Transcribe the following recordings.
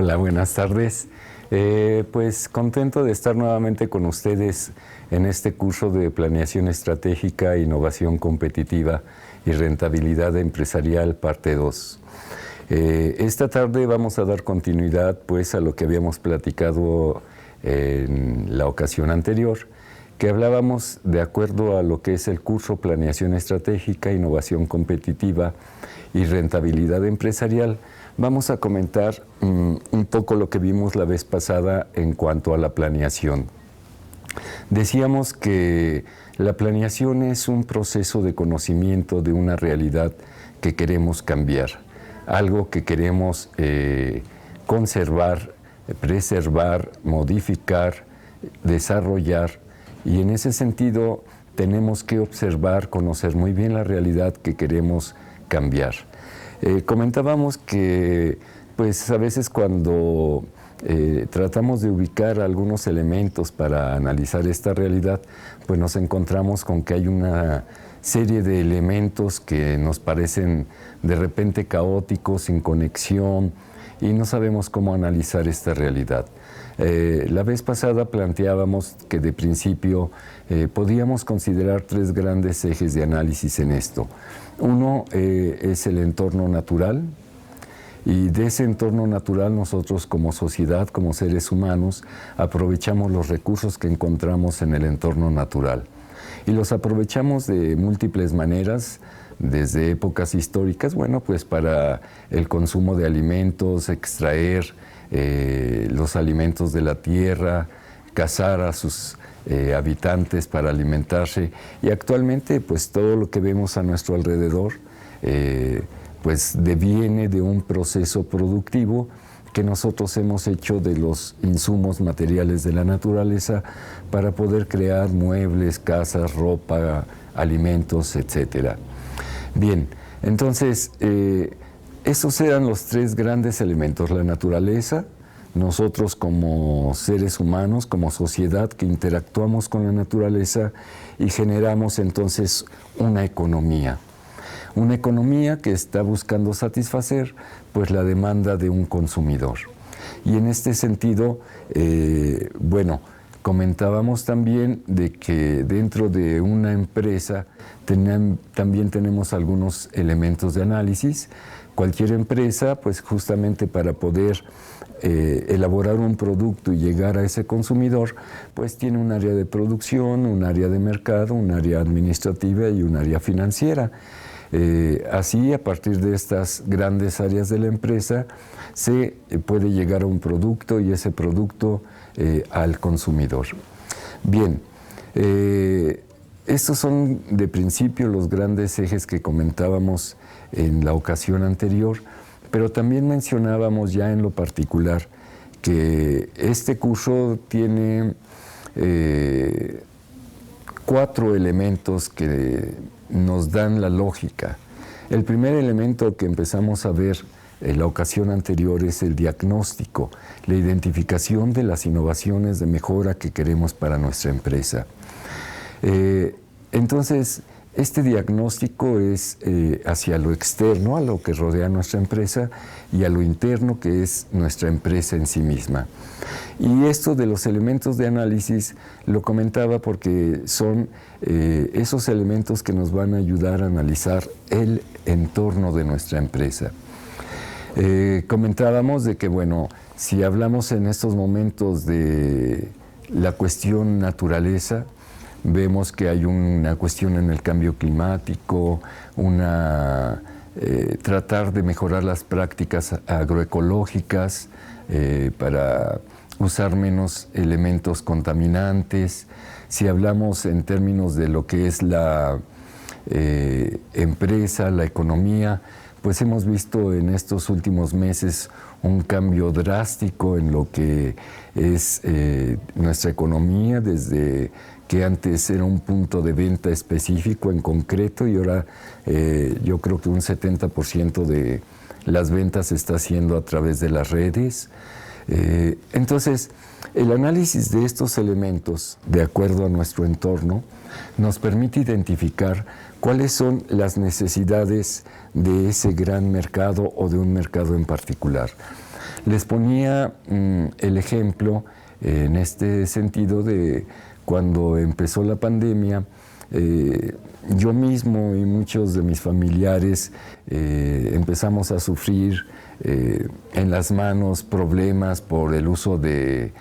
Hola, buenas tardes. Pues contento de estar nuevamente con ustedes en este curso de Planeación Estratégica, Innovación Competitiva y Rentabilidad Empresarial, parte 2. Esta tarde vamos a dar continuidad pues a lo que habíamos platicado en la ocasión anterior, que hablábamos de acuerdo a lo que es el curso Planeación Estratégica, Innovación Competitiva y Rentabilidad Empresarial. Vamos a comentar un poco lo que vimos la vez pasada en cuanto a la planeación. Decíamos que la planeación es un proceso de conocimiento de una realidad que queremos cambiar, algo que queremos conservar, preservar, modificar, desarrollar, y en ese sentido tenemos que observar, conocer muy bien la realidad que queremos cambiar. Comentábamos que pues a veces cuando tratamos de ubicar algunos elementos para analizar esta realidad, pues nos encontramos con que hay una serie de elementos que nos parecen de repente caóticos, sin conexión, y no sabemos cómo analizar esta realidad. La vez pasada planteábamos que de principio podíamos considerar tres grandes ejes de análisis en esto. Uno es el entorno natural, y de ese entorno natural nosotros como sociedad, como seres humanos, aprovechamos los recursos que encontramos en el entorno natural. Y los aprovechamos de múltiples maneras, desde épocas históricas, bueno, pues para el consumo de alimentos, extraer los alimentos de la tierra, cazar a sus habitantes para alimentarse, y actualmente pues todo lo que vemos a nuestro alrededor pues deviene de un proceso productivo que nosotros hemos hecho de los insumos materiales de la naturaleza para poder crear muebles, casas, ropa, alimentos, etc. Bien, entonces esos eran los tres grandes elementos: la naturaleza, nosotros como seres humanos, como sociedad que interactuamos con la naturaleza y generamos entonces una economía. Una economía que está buscando satisfacer pues la demanda de un consumidor. Y en este sentido, bueno, comentábamos también de que dentro de una empresa también tenemos algunos elementos de análisis. Cualquier empresa, pues justamente para poder elaborar un producto y llegar a ese consumidor, pues tiene un área de producción, un área de mercado, un área administrativa y un área financiera. Así, a partir de estas grandes áreas de la empresa, se puede llegar a un producto y ese producto al consumidor. Bien, estos son de principio los grandes ejes que comentábamos en la ocasión anterior, pero también mencionábamos ya en lo particular que este curso tiene 4 elementos que nos dan la lógica. El primer elemento que empezamos a ver en la ocasión anterior es el diagnóstico, la identificación de las innovaciones de mejora que queremos para nuestra empresa. Entonces, este diagnóstico es hacia lo externo, a lo que rodea nuestra empresa, y a lo interno, que es nuestra empresa en sí misma. Y esto de los elementos de análisis lo comentaba porque son esos elementos que nos van a ayudar a analizar el entorno de nuestra empresa. Comentábamos de que, bueno, si hablamos en estos momentos de la cuestión naturaleza, vemos que hay una cuestión en el cambio climático, tratar de mejorar las prácticas agroecológicas para usar menos elementos contaminantes. Si hablamos en términos de lo que es la empresa, la economía, pues hemos visto en estos últimos meses un cambio drástico en lo que es nuestra economía, desde que antes era un punto de venta específico en concreto, y ahora yo creo que un 70% de las ventas se está haciendo a través de las redes. Entonces, el análisis de estos elementos, de acuerdo a nuestro entorno, nos permite identificar cuáles son las necesidades de ese gran mercado o de un mercado en particular. Les ponía el ejemplo en este sentido de cuando empezó la pandemia. Yo mismo y muchos de mis familiares empezamos a sufrir en las manos problemas por el uso de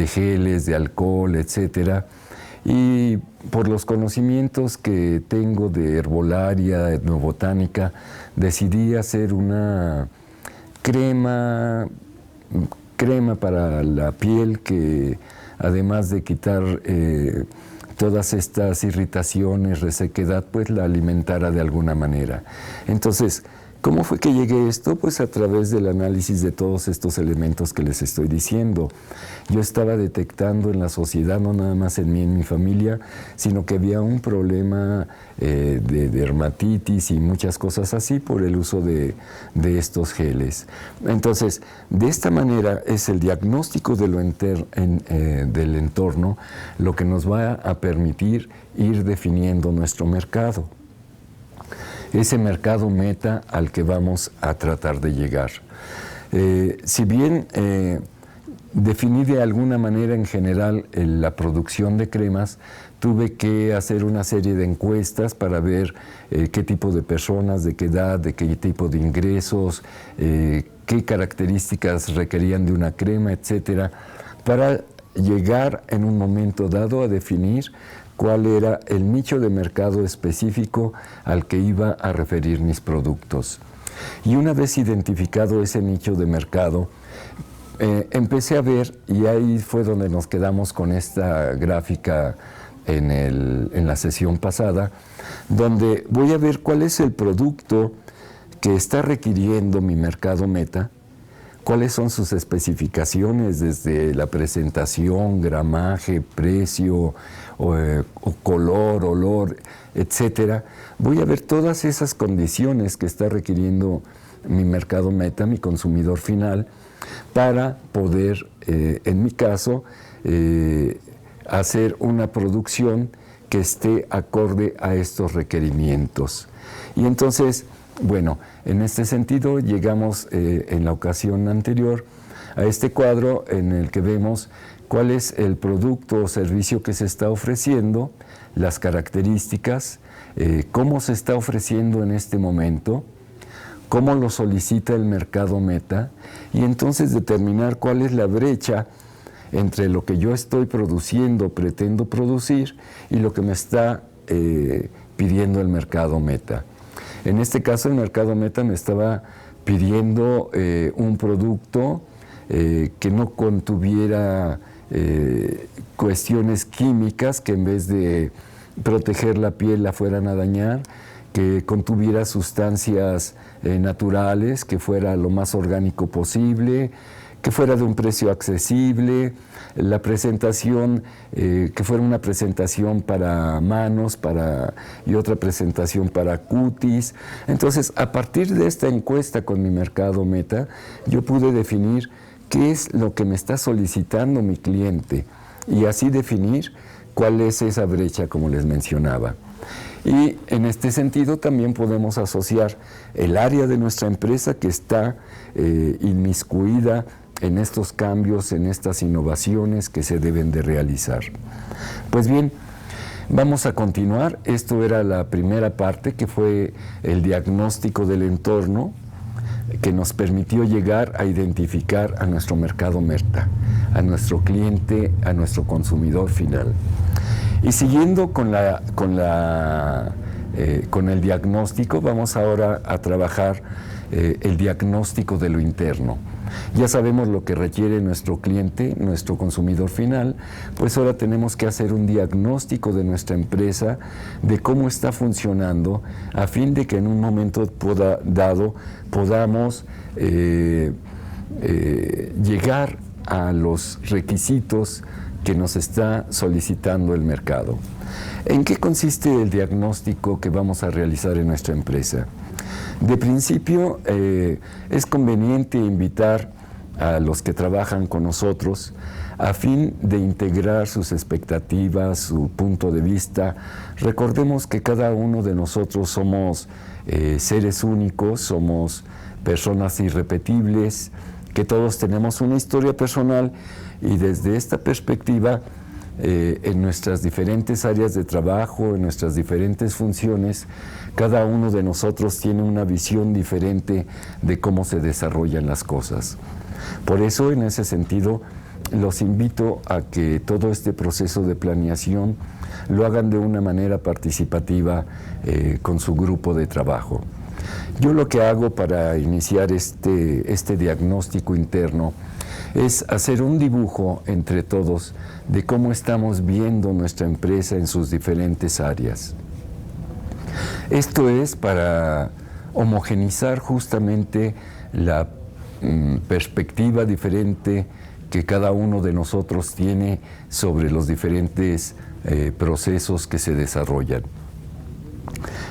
geles, de alcohol, etcétera. Y por los conocimientos que tengo de herbolaria, etnobotánica, decidí hacer una crema para la piel que, además de quitar todas estas irritaciones, resequedad, pues la alimentara de alguna manera. Entonces, ¿cómo fue que llegué a esto? Pues a través del análisis de todos estos elementos que les estoy diciendo. Yo estaba detectando en la sociedad, no nada más en mí, en mi familia, sino que había un problema de dermatitis y muchas cosas así por el uso de estos geles. Entonces, de esta manera es el diagnóstico de del entorno lo que nos va a permitir ir definiendo nuestro mercado. Ese mercado meta al que vamos a tratar de llegar. Si bien definí de alguna manera en general la producción de cremas, tuve que hacer una serie de encuestas para ver qué tipo de personas, de qué edad, de qué tipo de ingresos, qué características requerían de una crema, etcétera, para llegar en un momento dado a definir cuál era el nicho de mercado específico al que iba a referir mis productos. Y una vez identificado ese nicho de mercado, empecé a ver, y ahí fue donde nos quedamos con esta gráfica en la sesión pasada, donde voy a ver cuál es el producto que está requiriendo mi mercado meta, cuáles son sus especificaciones desde la presentación, gramaje, precio, o color, olor, etcétera. Voy a ver todas esas condiciones que está requiriendo mi mercado meta, mi consumidor final, para poder, en mi caso, hacer una producción que esté acorde a estos requerimientos. Y entonces, bueno, en este sentido llegamos en la ocasión anterior a este cuadro en el que vemos cuál es el producto o servicio que se está ofreciendo, las características, cómo se está ofreciendo en este momento, cómo lo solicita el mercado meta, y entonces determinar cuál es la brecha entre lo que yo estoy produciendo, pretendo producir, y lo que me está pidiendo el mercado meta. En este caso, el mercado meta me estaba pidiendo un producto que no contuviera cuestiones químicas que en vez de proteger la piel la fueran a dañar, que contuviera sustancias naturales, que fuera lo más orgánico posible, que fuera de un precio accesible, la presentación, que fuera una presentación para manos y otra presentación para cutis. Entonces, a partir de esta encuesta con mi mercado meta, yo pude definir qué es lo que me está solicitando mi cliente y así definir cuál es esa brecha, como les mencionaba. Y en este sentido también podemos asociar el área de nuestra empresa que está inmiscuida en estos cambios, en estas innovaciones que se deben de realizar. Pues bien, vamos a continuar. Esto era la primera parte, que fue el diagnóstico del entorno, que nos permitió llegar a identificar a nuestro mercado meta, a nuestro cliente, a nuestro consumidor final. Y siguiendo con el diagnóstico, vamos ahora a trabajar el diagnóstico de lo interno. Ya sabemos lo que requiere nuestro cliente, nuestro consumidor final, pues ahora tenemos que hacer un diagnóstico de nuestra empresa, de cómo está funcionando, a fin de que en un momento dado podamos llegar a los requisitos que nos está solicitando el mercado. ¿En qué consiste el diagnóstico que vamos a realizar en nuestra empresa? De principio, es conveniente invitar a los que trabajan con nosotros a fin de integrar sus expectativas, su punto de vista. Recordemos que cada uno de nosotros somos seres únicos, somos personas irrepetibles, que todos tenemos una historia personal y desde esta perspectiva, en nuestras diferentes áreas de trabajo, en nuestras diferentes funciones, cada uno de nosotros tiene una visión diferente de cómo se desarrollan las cosas. Por eso, en ese sentido, los invito a que todo este proceso de planeación lo hagan de una manera participativa con su grupo de trabajo. Yo lo que hago para iniciar este diagnóstico interno es hacer un dibujo entre todos de cómo estamos viendo nuestra empresa en sus diferentes áreas. Esto es para homogeneizar justamente la perspectiva diferente que cada uno de nosotros tiene sobre los diferentes procesos que se desarrollan.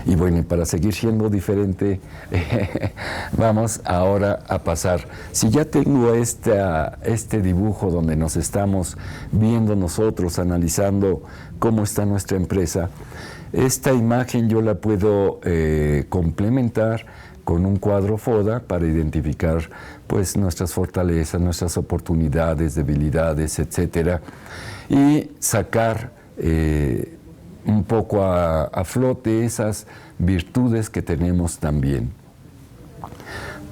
Y bueno, para seguir siendo diferente, vamos ahora a pasar. Si ya tengo este dibujo donde nos estamos viendo nosotros, analizando cómo está nuestra empresa, esta imagen yo la puedo complementar con un cuadro FODA para identificar pues nuestras fortalezas, nuestras oportunidades, debilidades, etcétera, y sacar un poco a flote esas virtudes que tenemos también.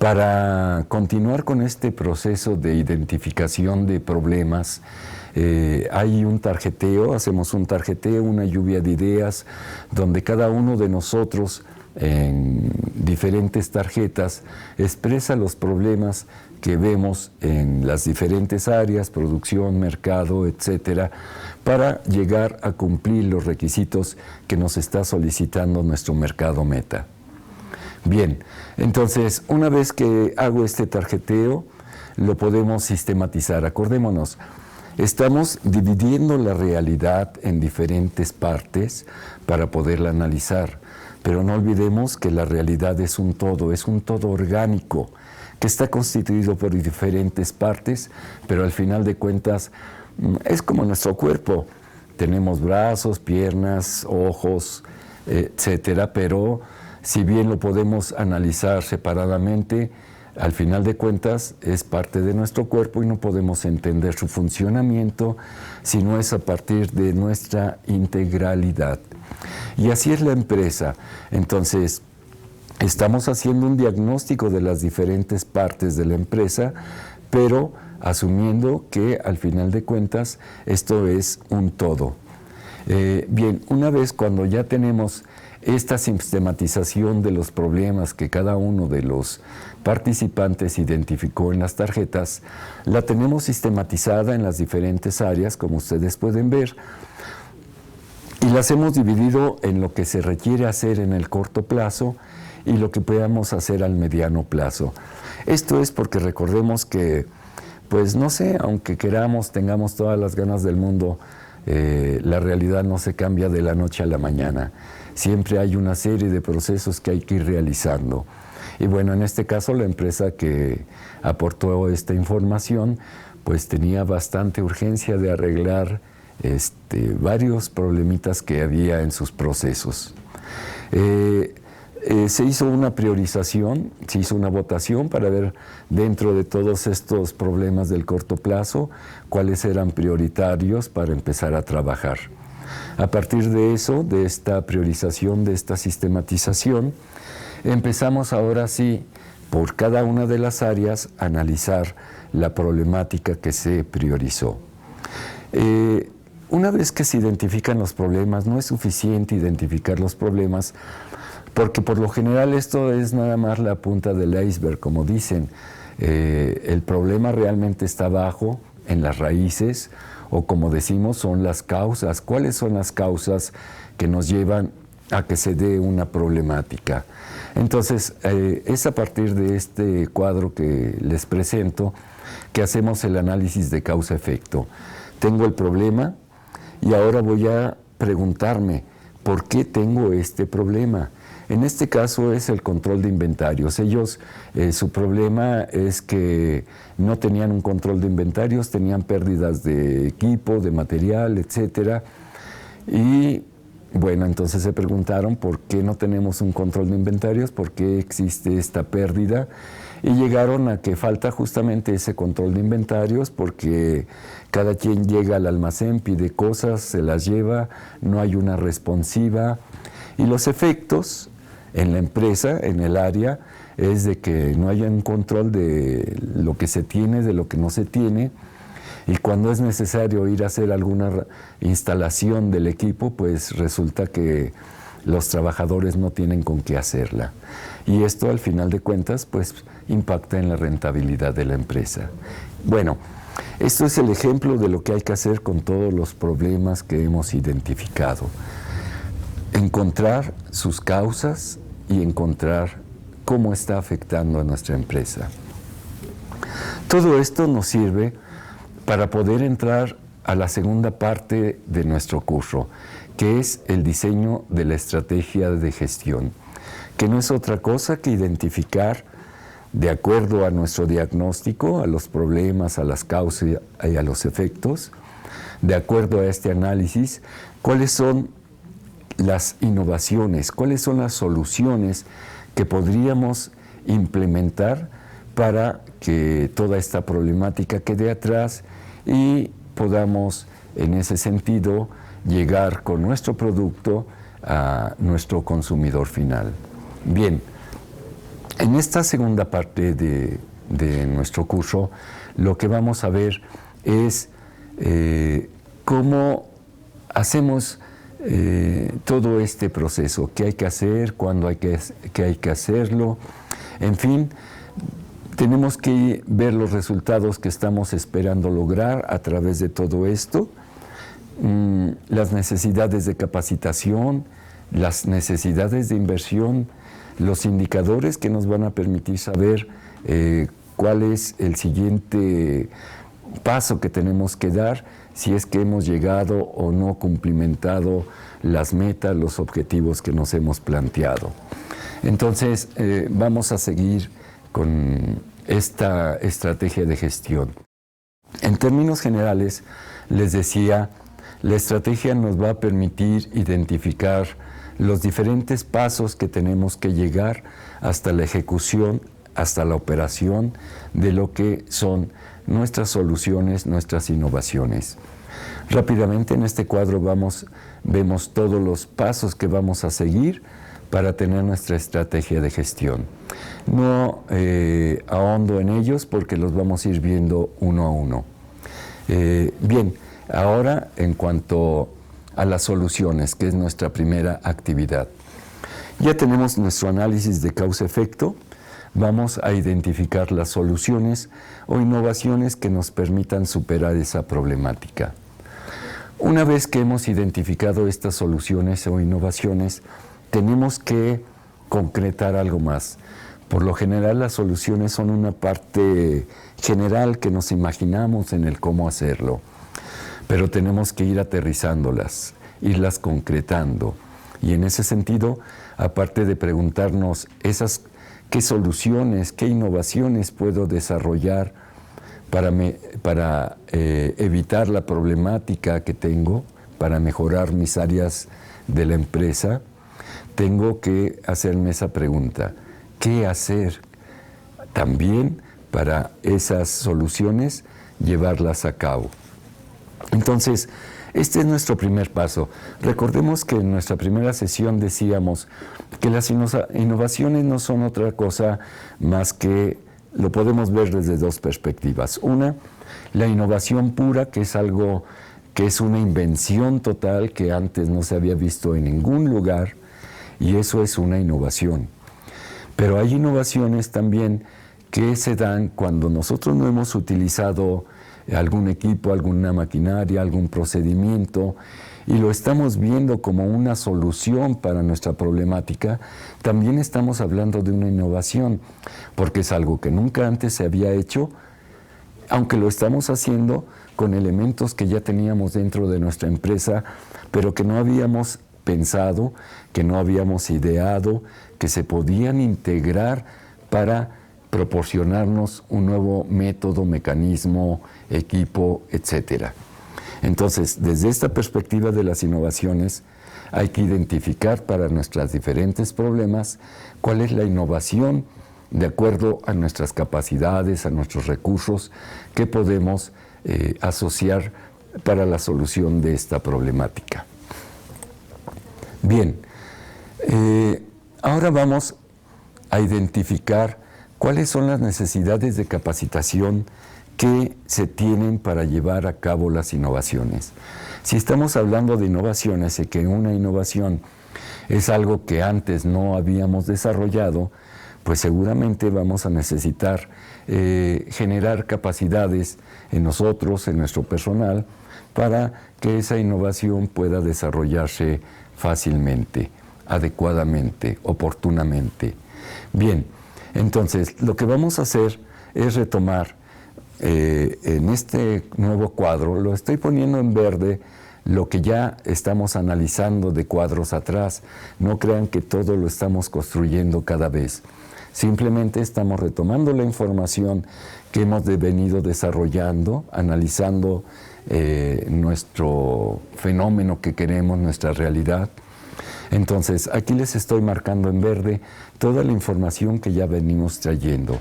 Para continuar con este proceso de identificación de problemas, hay un tarjeteo, hacemos un tarjeteo, una lluvia de ideas, donde cada uno de nosotros en diferentes tarjetas expresa los problemas que vemos en las diferentes áreas, producción, mercado, etcétera, para llegar a cumplir los requisitos que nos está solicitando nuestro mercado meta. Bien, entonces, una vez que hago este tarjeteo, lo podemos sistematizar. Acordémonos, estamos dividiendo la realidad en diferentes partes para poderla analizar, pero no olvidemos que la realidad es un todo orgánico, que está constituido por diferentes partes, pero al final de cuentas es como nuestro cuerpo. Tenemos brazos, piernas, ojos, etcétera, pero si bien lo podemos analizar separadamente, al final de cuentas es parte de nuestro cuerpo y no podemos entender su funcionamiento si no es a partir de nuestra integralidad. Y así es la empresa. Entonces, estamos haciendo un diagnóstico de las diferentes partes de la empresa, pero asumiendo que al final de cuentas esto es un todo. Bien, una vez cuando ya tenemos esta sistematización de los problemas que cada uno de los participantes identificó en las tarjetas, la tenemos sistematizada en las diferentes áreas, como ustedes pueden ver, y las hemos dividido en lo que se requiere hacer en el corto plazo y lo que podamos hacer al mediano plazo. Esto es porque recordemos que, pues no sé, aunque queramos, tengamos todas las ganas del mundo, la realidad no se cambia de la noche a la mañana. Siempre hay una serie de procesos que hay que ir realizando. Y bueno, en este caso la empresa que aportó esta información, pues tenía bastante urgencia de arreglar varios problemitas que había en sus procesos. Se hizo una priorización, se hizo una votación para ver dentro de todos estos problemas del corto plazo cuáles eran prioritarios para empezar a trabajar. A partir de eso, de esta priorización, de esta sistematización, empezamos ahora sí, por cada una de las áreas, a analizar la problemática que se priorizó. Una vez que se identifican los problemas, no es suficiente identificar los problemas, porque por lo general esto es nada más la punta del iceberg, como dicen. El problema realmente está abajo, en las raíces, o como decimos, son las causas. ¿Cuáles son las causas que nos llevan a que se dé una problemática? Entonces, es a partir de este cuadro que les presento que hacemos el análisis de causa-efecto. Tengo el problema y ahora voy a preguntarme, ¿por qué tengo este problema? En este caso es el control de inventarios. Ellos, su problema es que no tenían un control de inventarios, tenían pérdidas de equipo, de material, etcétera, y Bueno, entonces se preguntaron por qué no tenemos un control de inventarios, por qué existe esta pérdida, y llegaron a que falta justamente ese control de inventarios porque cada quien llega al almacén, pide cosas, se las lleva, no hay una responsiva, y los efectos en la empresa, en el área, es de que no haya un control de lo que se tiene, de lo que no se tiene, y cuando es necesario ir a hacer alguna instalación del equipo, pues resulta que los trabajadores no tienen con qué hacerla. Y esto, al final de cuentas, pues impacta en la rentabilidad de la empresa. Bueno, esto es el ejemplo de lo que hay que hacer con todos los problemas que hemos identificado. Encontrar sus causas y encontrar cómo está afectando a nuestra empresa. Todo esto nos sirve para poder entrar a la segunda parte de nuestro curso, que es el diseño de la estrategia de gestión, que no es otra cosa que identificar, de acuerdo a nuestro diagnóstico, a los problemas, a las causas y a los efectos, de acuerdo a este análisis, cuáles son las innovaciones, cuáles son las soluciones que podríamos implementar para que toda esta problemática quede atrás y podamos, en ese sentido, llegar con nuestro producto a nuestro consumidor final. Bien, en esta segunda parte de nuestro curso, lo que vamos a ver es cómo hacemos todo este proceso, qué hay que hacer, cuándo hay que hacerlo, en fin. Tenemos que ver los resultados que estamos esperando lograr a través de todo esto, las necesidades de capacitación, las necesidades de inversión, los indicadores que nos van a permitir saber cuál es el siguiente paso que tenemos que dar, si es que hemos llegado o no cumplimentado las metas, los objetivos que nos hemos planteado. Entonces, vamos a seguir con esta estrategia de gestión. En términos generales, les decía, la estrategia nos va a permitir identificar los diferentes pasos que tenemos que llegar hasta la ejecución, hasta la operación de lo que son nuestras soluciones, nuestras innovaciones. Rápidamente en este cuadro vemos todos los pasos que vamos a seguir para tener nuestra estrategia de gestión. No ahondo en ellos porque los vamos a ir viendo uno a uno. Bien, ahora en cuanto a las soluciones, que es nuestra primera actividad. Ya tenemos nuestro análisis de causa-efecto. Vamos a identificar las soluciones o innovaciones que nos permitan superar esa problemática. Una vez que hemos identificado estas soluciones o innovaciones, tenemos que concretar algo más. Por lo general, las soluciones son una parte general que nos imaginamos en el cómo hacerlo, pero tenemos que ir aterrizándolas, irlas concretando. Y en ese sentido, aparte de preguntarnos qué soluciones, qué innovaciones puedo desarrollar para evitar la problemática que tengo, para mejorar mis áreas de la empresa, tengo que hacerme esa pregunta. ¿Qué hacer también para esas soluciones llevarlas a cabo? Entonces, este es nuestro primer paso. Recordemos que en nuestra primera sesión decíamos que las innovaciones no son otra cosa más que, lo podemos ver desde dos perspectivas. Una, la innovación pura, que es algo que es una invención total que antes no se había visto en ningún lugar, y eso es una innovación. Pero hay innovaciones también que se dan cuando nosotros no hemos utilizado algún equipo, alguna maquinaria, algún procedimiento, y lo estamos viendo como una solución para nuestra problemática. También estamos hablando de una innovación, porque es algo que nunca antes se había hecho, aunque lo estamos haciendo con elementos que ya teníamos dentro de nuestra empresa, pero que no habíamos pensado, que no habíamos ideado, que se podían integrar para proporcionarnos un nuevo método, mecanismo, equipo, etc. Entonces, desde esta perspectiva de las innovaciones, hay que identificar para nuestros diferentes problemas cuál es la innovación de acuerdo a nuestras capacidades, a nuestros recursos que podemos asociar para la solución de esta problemática. Bien, ahora vamos a identificar cuáles son las necesidades de capacitación que se tienen para llevar a cabo las innovaciones. Si estamos hablando de innovaciones y que una innovación es algo que antes no habíamos desarrollado, pues seguramente vamos a necesitar generar capacidades en nosotros, en nuestro personal, para que esa innovación pueda desarrollarse fácilmente, adecuadamente, oportunamente. Bien, entonces lo que vamos a hacer es retomar en este nuevo cuadro, lo estoy poniendo en verde, lo que ya estamos analizando de cuadros atrás. No crean que todo lo estamos construyendo cada vez. Simplemente estamos retomando la información que hemos venido desarrollando, analizando nuestro fenómeno que queremos, nuestra realidad. Entonces, aquí les estoy marcando en verde toda la información que ya venimos trayendo.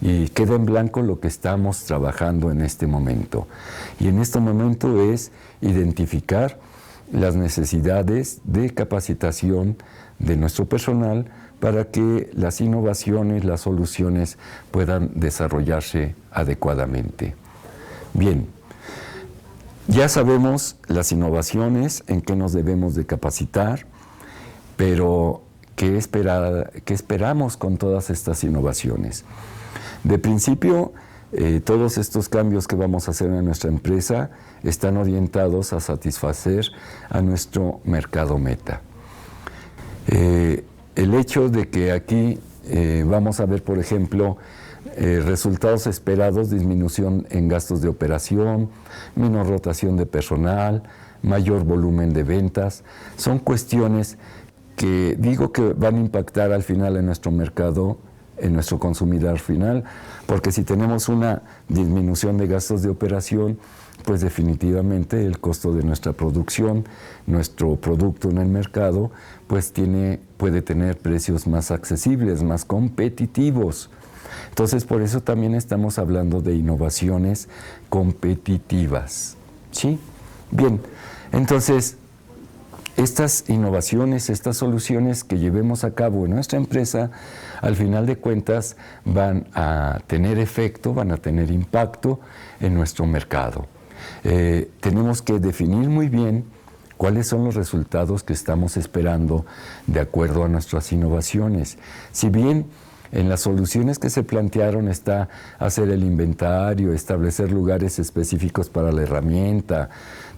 Y queda en blanco lo que estamos trabajando en este momento. Y en este momento es identificar las necesidades de capacitación de nuestro personal para que las innovaciones, las soluciones puedan desarrollarse adecuadamente. Bien, ya sabemos las innovaciones, en qué nos debemos de capacitar, pero ¿qué esperamos con todas estas innovaciones? De principio, todos estos cambios que vamos a hacer en nuestra empresa están orientados a satisfacer a nuestro mercado meta. El hecho de que aquí vamos a ver, por ejemplo, resultados esperados, disminución en gastos de operación, menor rotación de personal, mayor volumen de ventas, son cuestiones que digo que van a impactar al final en nuestro mercado, en nuestro consumidor final, porque si tenemos una disminución de gastos de operación, pues definitivamente el costo de nuestra producción, nuestro producto en el mercado, pues puede tener precios más accesibles, más competitivos. Entonces, por eso también estamos hablando de innovaciones competitivas. ¿Sí? Bien, entonces, estas innovaciones, estas soluciones que llevemos a cabo en nuestra empresa, al final de cuentas van a tener efecto, van a tener impacto en nuestro mercado. Tenemos que definir muy bien cuáles son los resultados que estamos esperando de acuerdo a nuestras innovaciones. Si bien en las soluciones que se plantearon está hacer el inventario, establecer lugares específicos para la herramienta,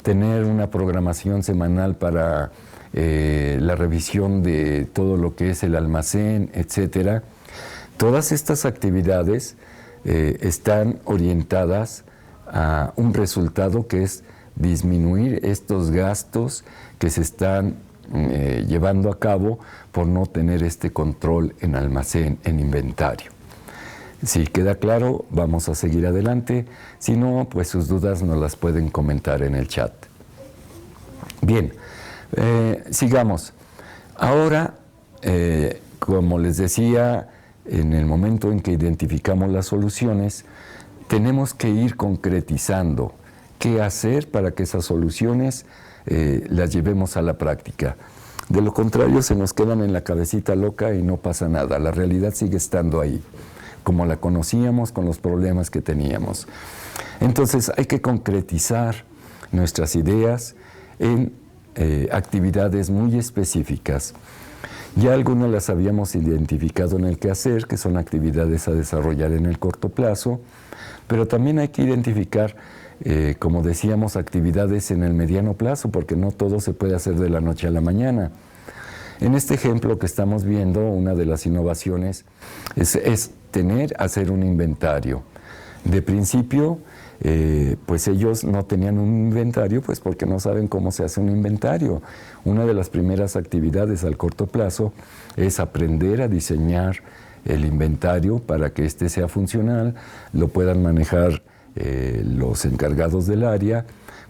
tener una programación semanal para la revisión de todo lo que es el almacén, etcétera. Todas estas actividades están orientadas a un resultado que es disminuir estos gastos que se están llevando a cabo por no tener este control en almacén, en inventario. Si queda claro, vamos a seguir adelante. Si no, pues sus dudas nos las pueden comentar en el chat. Bien, sigamos. Ahora, como les decía, en el momento en que identificamos las soluciones, tenemos que ir concretizando qué hacer para que esas soluciones las llevemos a la práctica. De lo contrario, se nos quedan en la cabecita loca y no pasa nada. La realidad sigue estando ahí, como la conocíamos, con los problemas que teníamos. Entonces, hay que concretizar nuestras ideas en actividades muy específicas. Ya algunas las habíamos identificado en el quehacer, que son actividades a desarrollar en el corto plazo, pero también hay que identificar, como decíamos, actividades en el mediano plazo, porque no todo se puede hacer de la noche a la mañana. En este ejemplo que estamos viendo, una de las innovaciones es hacer un inventario. De principio, pues ellos no tenían un inventario, pues porque no saben cómo se hace un inventario. Una de las primeras actividades al corto plazo es aprender a diseñar el inventario para que éste sea funcional, lo puedan manejar los encargados del área,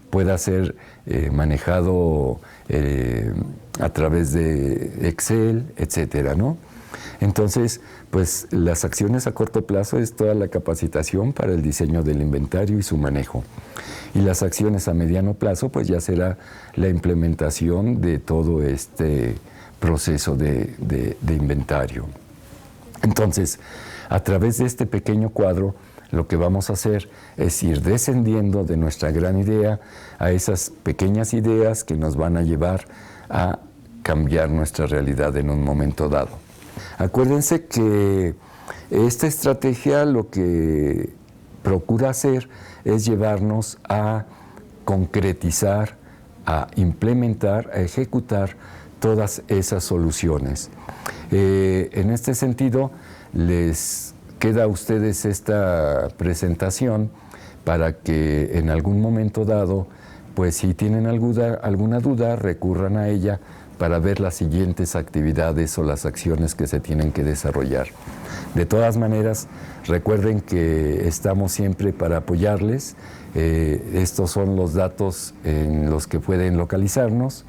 pueda ser manejado a través de Excel, etcétera, ¿no? Entonces, pues las acciones a corto plazo es toda la capacitación para el diseño del inventario y su manejo. Y las acciones a mediano plazo, pues ya será la implementación de todo este proceso de inventario. Entonces, a través de este pequeño cuadro, lo que vamos a hacer es ir descendiendo de nuestra gran idea a esas pequeñas ideas que nos van a llevar a cambiar nuestra realidad en un momento dado. Acuérdense que esta estrategia lo que procura hacer es llevarnos a concretizar, a implementar, a ejecutar todas esas soluciones. En este sentido, les queda a ustedes esta presentación para que en algún momento dado, pues si tienen alguna duda, recurran a ella para ver las siguientes actividades o las acciones que se tienen que desarrollar. De todas maneras, recuerden que estamos siempre para apoyarles. Estos son los datos en los que pueden localizarnos.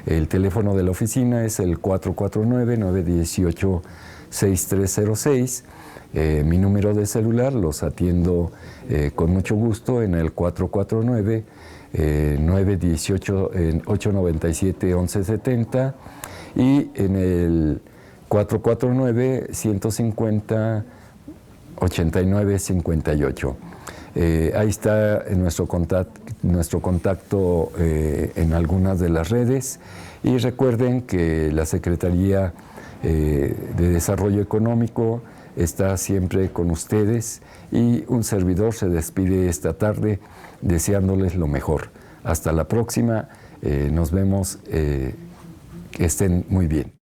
El teléfono de la oficina es el 449-918-6306. Mi número de celular los atiendo con mucho gusto en el 449-918-897-1170 y en el 449-150-8958. Ahí está nuestro contacto en algunas de las redes y recuerden que la Secretaría de Desarrollo Económico está siempre con ustedes y un servidor se despide esta tarde deseándoles lo mejor. Hasta la próxima, nos vemos, que estén muy bien.